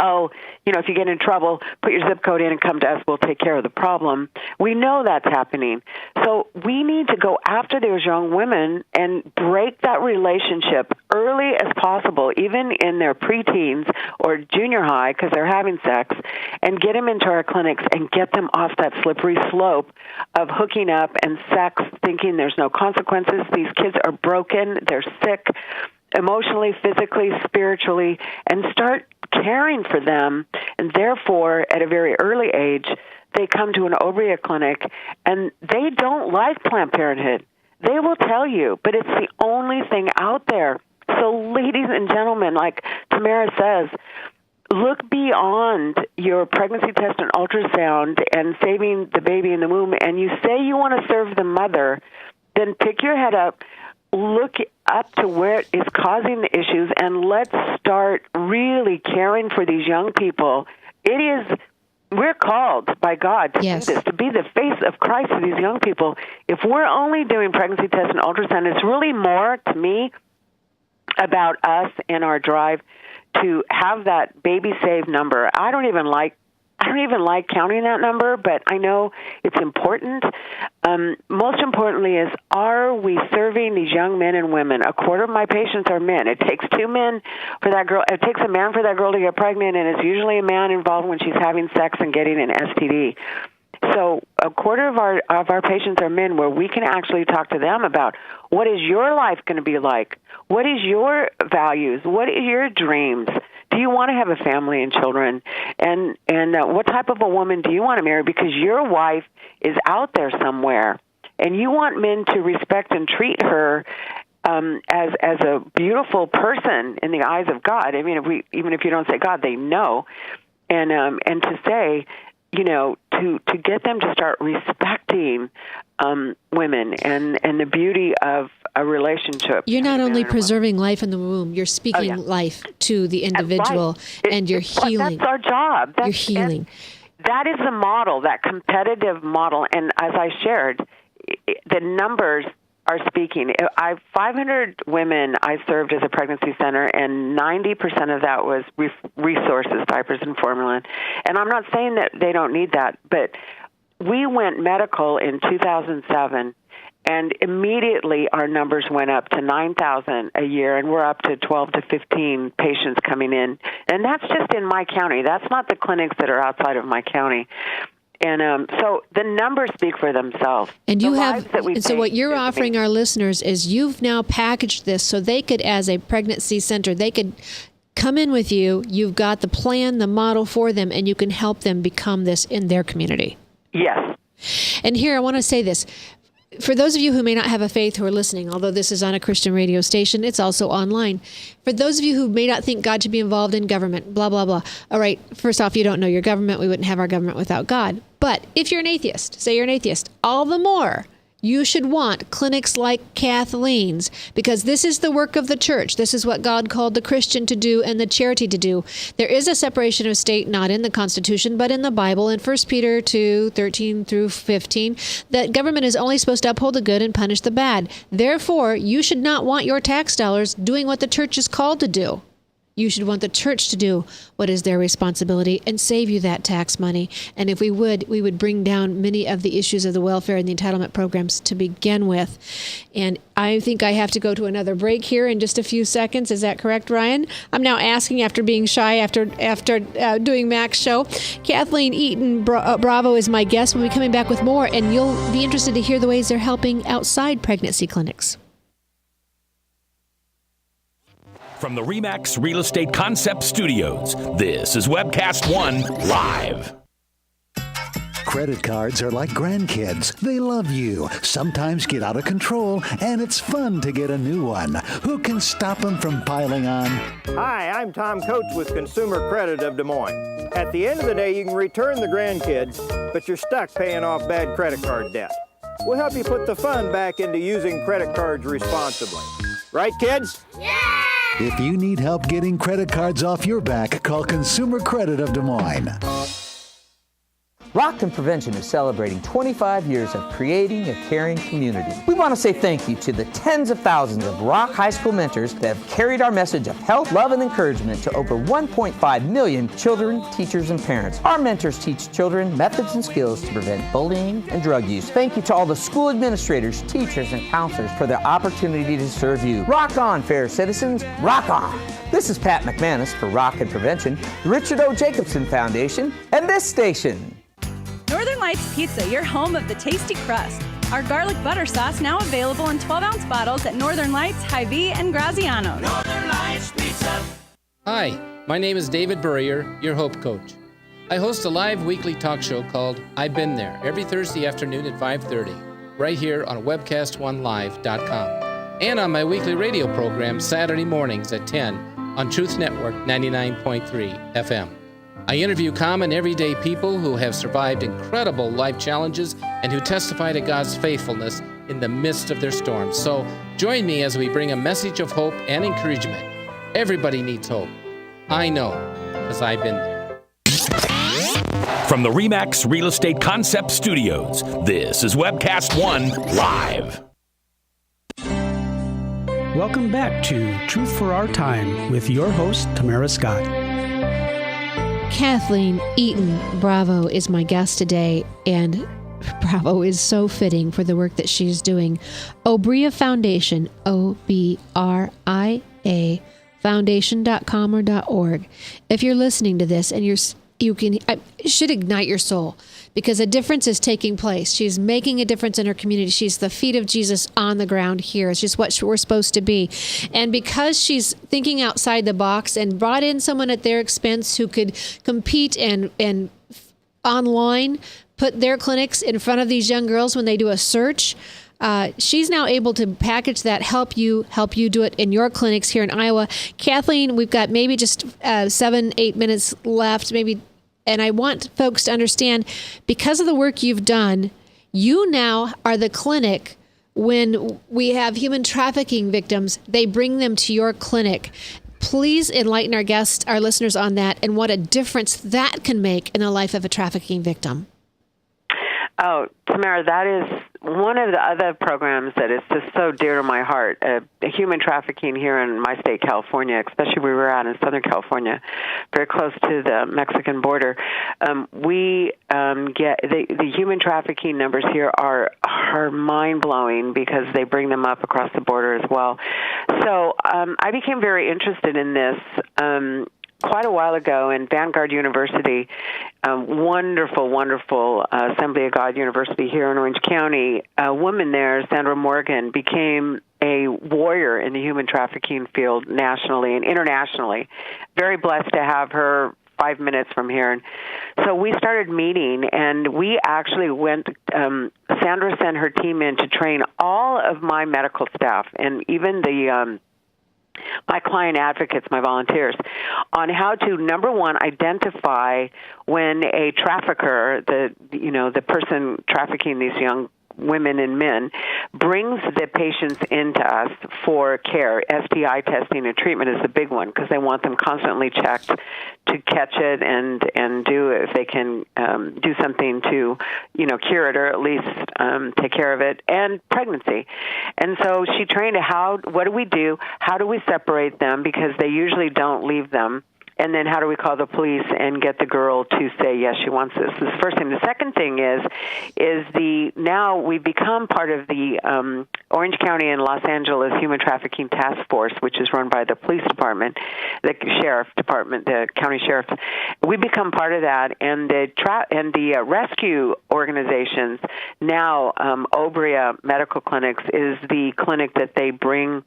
if you get in trouble, put your zip code in and come to us. We'll take care of the problem. We know that's happening. So we need to go after those young women and break that relationship early as possible, even in their preteens or junior high because they're having sex, and get them into our clinics and get them off that slippery slope of hooking up and sex, thinking there's no consequences. These kids are broken. They're sick emotionally, physically, spiritually, and start caring for them. And therefore, at a very early age, they come to an Obria clinic, and they don't like Planned Parenthood. They will tell you, but it's the only thing out there. So ladies and gentlemen, like Tamara says, look beyond your pregnancy test and ultrasound and saving the baby in the womb, and you say you want to serve the mother, then pick your head up, look up to where it is causing the issues, and let's start really caring for these young people. We're called by God to do this, to be the face of Christ to these young people. If we're only doing pregnancy tests and ultrasound, it's really more, to me, about us and our drive to have that baby save number. I don't even like counting that number, but I know it's important. Most importantly is, are we serving these young men and women? A quarter of my patients are men. It takes 2 men for that girl. It takes a man for that girl to get pregnant, and it's usually a man involved when she's having sex and getting an STD. So a quarter of our patients are men, where we can actually talk to them about, what is your life going to be like? What is your values? What is your dreams? Do you want to have a family and children? And what type of a woman do you want to marry? Because your wife is out there somewhere, and you want men to respect and treat her as a beautiful person in the eyes of God. I mean, even if you don't say God, they know. And to say, to get them to start respecting women and the beauty of a relationship. You're not only preserving life in the womb, you're speaking life to the individual, and you're healing. That's our job. You're healing. That is the model, that competitive model. And as I shared, the numbers are speaking. 500 women I served as a pregnancy center, and 90% of that was resources, diapers and formula. And I'm not saying that they don't need that, but we went medical in 2007, and immediately our numbers went up to 9,000 a year, and we're up to 12 to 15 patients coming in. And that's just in my county. That's not the clinics that are outside of my county. And so the numbers speak for themselves. And so what you're offering our listeners is, you've now packaged this so they could, as a pregnancy center, they could come in with you. You've got the plan, the model for them, and you can help them become this in their community. Yes. And here I want to say this. for those of you who may not have a faith who are listening, although this is on a Christian radio station, it's also online. For those of you who may not think God should be involved in government, blah, blah, blah. All right, first off, you don't know your government. We wouldn't have our government without God. But if you're an atheist, say you're an atheist, all the more you should want clinics like Kathleen's, because this is the work of the church. This is what God called the Christian to do and the charity to do. There is a separation of state, not in the Constitution, but in the Bible, in 1 Peter 2:13 through 15, that government is only supposed to uphold the good and punish the bad. Therefore, you should not want your tax dollars doing what the church is called to do. You should want the church to do what is their responsibility and save you that tax money. And if we would bring down many of the issues of the welfare and the entitlement programs to begin with. And I think I have to go to another break here in just a few seconds. Is that correct, Ryan? I'm now asking, after being shy after doing Mac's show. Kathleen Eaton Bravo is my guest. We'll be coming back with more, and you'll be interested to hear the ways they're helping outside pregnancy clinics. From the RE/MAX Real Estate Concept Studios, this is Webcast One Live. Credit cards are like grandkids. They love you, sometimes get out of control, and it's fun to get a new one. Who can stop them from piling on? Hi, I'm Tom Coates with Consumer Credit of Des Moines. At the end of the day, you can return the grandkids, but you're stuck paying off bad credit card debt. We'll help you put the fun back into using credit cards responsibly. Right, kids? Yeah! If you need help getting credit cards off your back, call Consumer Credit of Des Moines. Rockton Prevention is celebrating 25 years of creating a caring community. We want to say thank you to the tens of thousands of Rock High School mentors that have carried our message of health, love, and encouragement to over 1.5 million children, teachers, and parents. Our mentors teach children methods and skills to prevent bullying and drug use. Thank you to all the school administrators, teachers, and counselors for their opportunity to serve you. Rock on, fair citizens, rock on! This is Pat McManus for Rockton Prevention, the Richard O. Jacobson Foundation, and this station. Northern Lights Pizza, your home of the tasty crust. Our garlic butter sauce now available in 12-ounce bottles at Northern Lights, Hy-Vee, and Graziano's. Northern Lights Pizza. Hi, my name is David Burrier, your Hope Coach. I host a live weekly talk show called I've Been There every Thursday afternoon at 5:30, right here on webcast1live.com, and on my weekly radio program Saturday mornings at 10 on Truth Network 99.3 FM. I interview common, everyday people who have survived incredible life challenges and who testify to God's faithfulness in the midst of their storms. So join me as we bring a message of hope and encouragement. Everybody needs hope. I know, because I've been there. From the RE/MAX Real Estate Concept Studios, this is Webcast One Live. Welcome back to Truth for Our Time with your host, Tamara Scott. Kathleen Eaton Bravo is my guest today, and Bravo is so fitting for the work that she's doing. Obria Foundation, O-B-R-I-A, foundation.com or .org. If you're listening to this and it should ignite your soul, because a difference is taking place. She's making a difference in her community. She's the feet of Jesus on the ground here. It's just what we're supposed to be. And because she's thinking outside the box and brought in someone at their expense who could compete and online put their clinics in front of these young girls when they do a search, she's now able to package that, help you do it in your clinics here in Iowa. Kathleen, we've got maybe just 7-8 minutes left, maybe. And I want folks to understand, because of the work you've done, you now are the clinic. When we have human trafficking victims, they bring them to your clinic. Please enlighten our guests, our listeners on that, and what a difference that can make in the life of a trafficking victim. Oh, Tamara, that is one of the other programs that is just so dear to my heart. Human trafficking here in my state, California, especially where we're out in Southern California, very close to the Mexican border. We get the human trafficking numbers here are mind-blowing because they bring them up across the border as well. So I became very interested in this quite a while ago in Vanguard University, wonderful Assembly of God University here in Orange County. A woman there, Sandra Morgan, became a warrior in the human trafficking field nationally and internationally. Very blessed to have her 5 minutes from here. And so we started meeting, and we actually went, Sandra sent her team in to train all of my medical staff and even my client advocates, my volunteers, on how to, number one, identify when a trafficker, the person trafficking these young women and men, brings the patients into us for care. STI testing and treatment is the big one because they want them constantly checked to catch it and do, if they can do something to, cure it or at least take care of it, and pregnancy. And so she trained what do we do? How do we separate them? Because they usually don't leave them. And then how do we call the police and get the girl to say, yes, she wants this? This is the first thing. The second thing is now we've become part of the Orange County and Los Angeles Human Trafficking Task Force, which is run by the police department, the sheriff department, the county sheriff. We become part of that, and the rescue organizations now, Obria Medical Clinics is the clinic that they bring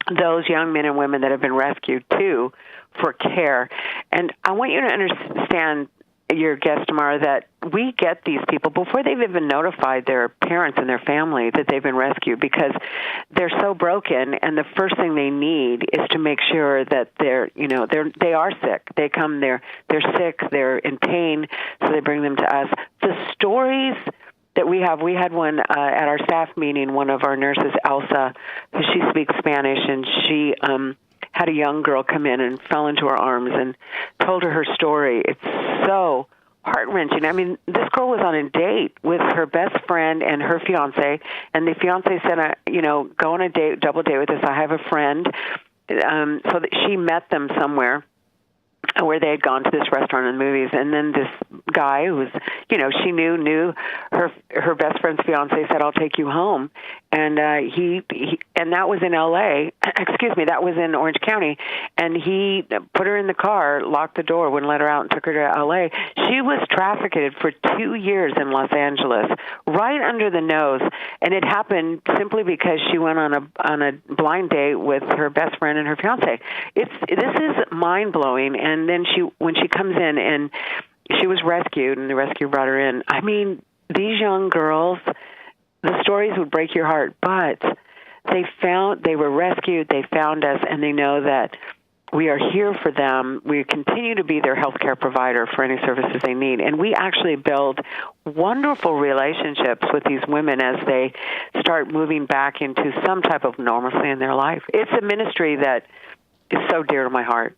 those young men and women that have been rescued to for care. And I want you to understand, your guest, Tamara, that we get these people before they've even notified their parents and their family that they've been rescued, because they're so broken, and the first thing they need is to make sure that they are sick. They come, they're sick, they're in pain, so they bring them to us. The stories that we had one at our staff meeting, one of our nurses, Elsa, she speaks Spanish, and she had a young girl come in and fell into her arms and told her story. It's so heart-wrenching. I mean, this girl was on a date with her best friend and her fiancé, and the fiancé said, go on a double date with us. I have a friend. So that she met them somewhere where they had gone to this restaurant in the movies, and then this guy who was, she knew her best friend's fiance said, "I'll take you home," and and that was in L.A. Excuse me, that was in Orange County, and he put her in the car, locked the door, wouldn't let her out, and took her to L.A. She was trafficked for 2 years in Los Angeles, right under the nose, and it happened simply because she went on a blind date with her best friend and her fiance. This is mind blowing. And then when she comes in and she was rescued, and the rescue brought her in. I mean, these young girls, the stories would break your heart, but they were rescued, they found us, and they know that we are here for them. We continue to be their healthcare provider for any services they need. And we actually build wonderful relationships with these women as they start moving back into some type of normalcy in their life. It's a ministry that is so dear to my heart,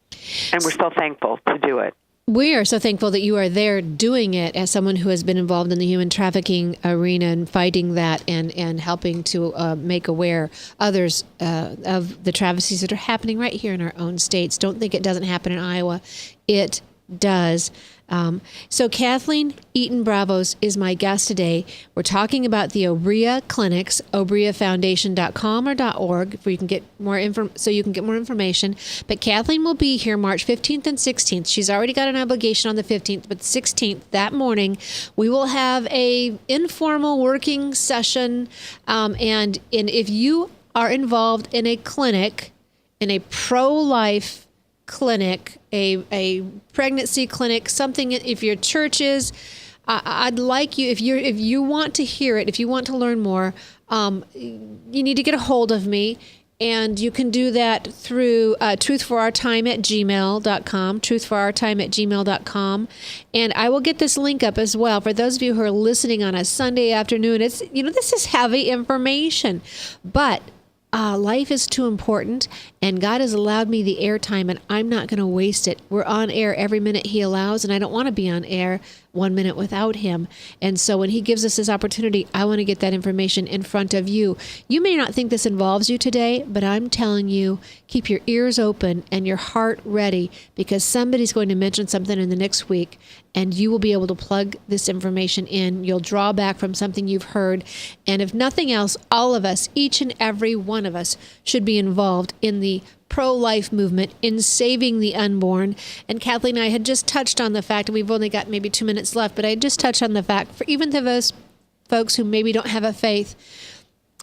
and we're so thankful to do it. We are so thankful that you are there doing it as someone who has been involved in the human trafficking arena and fighting that and helping to make aware others of the travesties that are happening right here in our own states. Don't think it doesn't happen in Iowa. It does. So Kathleen Eaton Bravo is my guest today. We're talking about the Obria clinics, obriafoundation.com or .org, where you can get more information. But Kathleen will be here March 15th and 16th. She's already got an obligation on the 15th, but 16th, that morning, we will have a informal working session. And if you are involved in a clinic, in a pro-life clinic, a pregnancy clinic, something, if your church is, I'd like you, if you want to hear it, if you want to learn more, you need to get a hold of me, and you can do that through truthforourtime@gmail.com, truthforourtime@gmail.com, and I will get this link up as well for those of you who are listening on a Sunday afternoon. It's, this is heavy information, but life is too important, and God has allowed me the airtime, and I'm not going to waste it. We're on air every minute He allows, and I don't want to be on air 1 minute without Him. And so when He gives us this opportunity, I want to get that information in front of you. You may not think this involves you today, but I'm telling you, keep your ears open and your heart ready, because somebody's going to mention something in the next week, and you will be able to plug this information in. You'll draw back from something you've heard. And if nothing else, all of us, each and every one of us, should be involved in the pro-life movement, in saving the unborn. And Kathleen and I had just touched on the fact, and we've only got maybe 2 minutes left, but I just touched on the fact, for even those folks who maybe don't have a faith,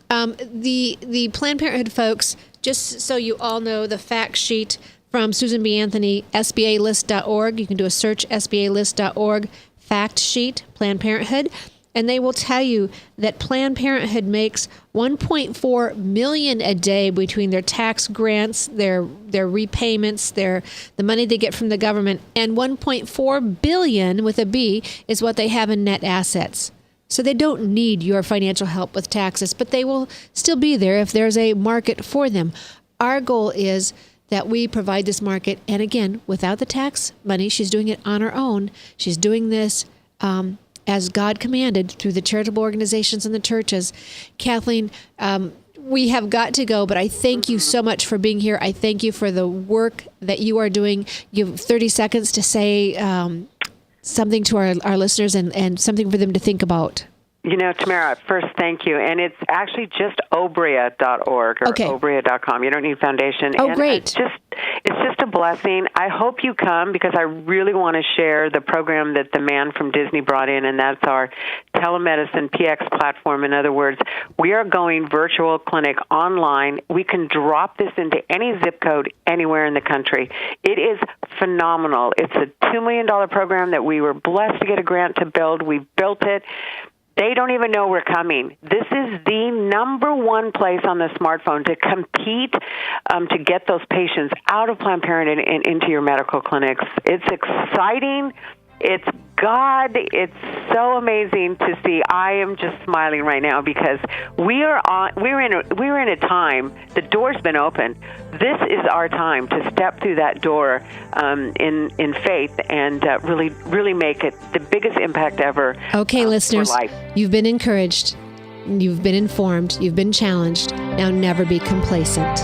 the Planned Parenthood folks, just so you all know, the fact sheet from Susan B. Anthony, SBAlist.org. You can do a search, SBAlist.org, fact sheet, Planned Parenthood, and they will tell you that Planned Parenthood makes $1.4 million a day between their tax grants, their repayments, the money they get from the government, and $1.4 billion with a B is what they have in net assets. So they don't need your financial help with taxes, but they will still be there if there's a market for them. Our goal is that we provide this market, and again, without the tax money, she's doing it on her own. She's doing this as God commanded through the charitable organizations and the churches. Kathleen, we have got to go, but I thank you so much for being here. I thank you for the work that you are doing. You have 30 seconds to say something to our listeners and something for them to think about. You know, Tamara, first, thank you. And it's actually just obria.org or obria.com. You don't need foundation. Oh, and great. It's just a blessing. I hope you come because I really want to share the program that the man from Disney brought in, and that's our telemedicine PX platform. In other words, we are going virtual clinic online. We can drop this into any zip code anywhere in the country. It is phenomenal. It's a $2 million program that we were blessed to get a grant to build. We built it. They don't even know we're coming. This is the number one place on the smartphone to compete to get those patients out of Planned Parenthood and into your medical clinics. It's exciting. It's God. It's so amazing to see. I am just smiling right now because we're in a time. The door's been opened. This is our time to step through that door in faith and really make it the biggest impact ever. Okay, listeners, for life. You've been encouraged. You've been informed. You've been challenged. Now never be complacent.